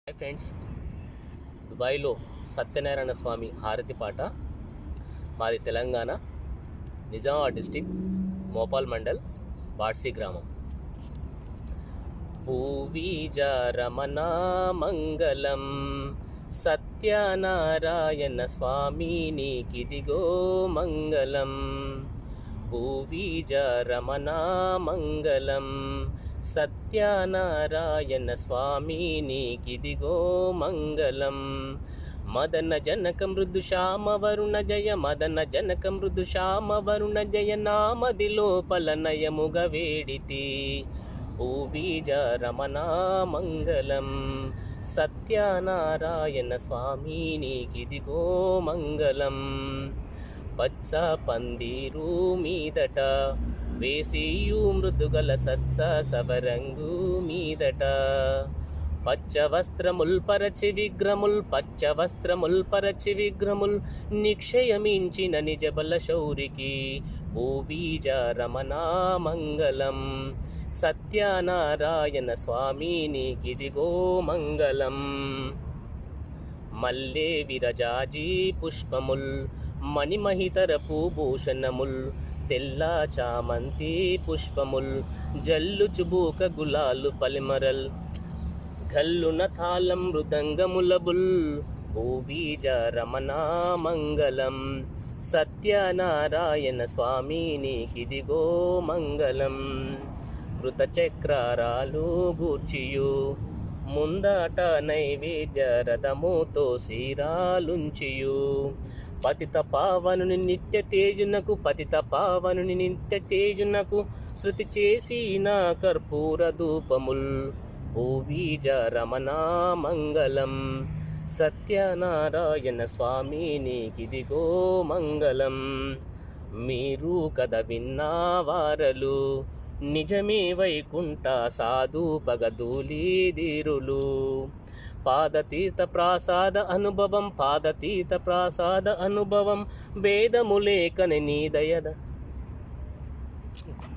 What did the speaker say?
Hi friends, దుబాయ్లో సత్యనారాయణ స్వామి హారతి పాట. మాది తెలంగాణ, నిజామాబాద్ డిస్టిక్, మోపాల్ మండల్, బాడ్సీ గ్రామం. భూవీజ రమణ మంగళం సత్యనారాయణ స్వామి నీకిదిగో మంగళం. భూవీజ రమణ మంగళం సత్యనారాయణ స్వామి నీకిదిగో మంగళం. మదన జనక మృదు శ్యామ వరుణ జయ, మదన జనక మృదు శ్యామ వరుణ జయ, నామది లోపల నయముగ వేడితి. భూవీజ రమణ మంగళం సత్యనారాయణ స్వామి నీకిదిగో మంగళం. పచ్చ పందిరు మీదట వేసియు మృదుగల సత్స సవరంగు మీదట, పచ్చ వస్త్రముల్ పరచి విగ్రముల్, పచ్చ వస్త్రముల్ పరచి విగ్రముల్ నిక్షయమించిన నిజ బల శౌరికి. భూవీజ రమణ మంగళం సత్యనారాయణ స్వామి నీకిదిగో మంగళం. మల్లె విరజాజీ పుష్పముల్ మణిమహితర భూభూషణముల్, తెల్ల చామంతి పుష్పముల్ జల్లు చుబూక గులాలు పలిమరల్, గల్లున తాళం మృదంగములబుల్. భూవీజ రమణ మంగళం సత్యనారాయణ స్వామి నీకిదిగో మంగళం. కృతచక్రారాలు గూర్చియు ముందట నైవేద్య రథముతో శీరాలుంచియు, పతిత పావనుని నిత్య తేజునకు, పతిత పావనుని నిత్య తేజునకు శృతి చేసిన కర్పూర ధూపముల్. భూవీజ రమణ మంగళం సత్యనారాయణ స్వామి నీకిదిగో మంగళం. మీరు కథ విన్నవారలు నిజమే వైకుంఠ సాధు పగదూలీధీరులు. పాదతీర్థ ప్రసాద అనుభవం, పాదతీర్థ ప్రసాద అనుభవం, భేదములేకని నీ దయద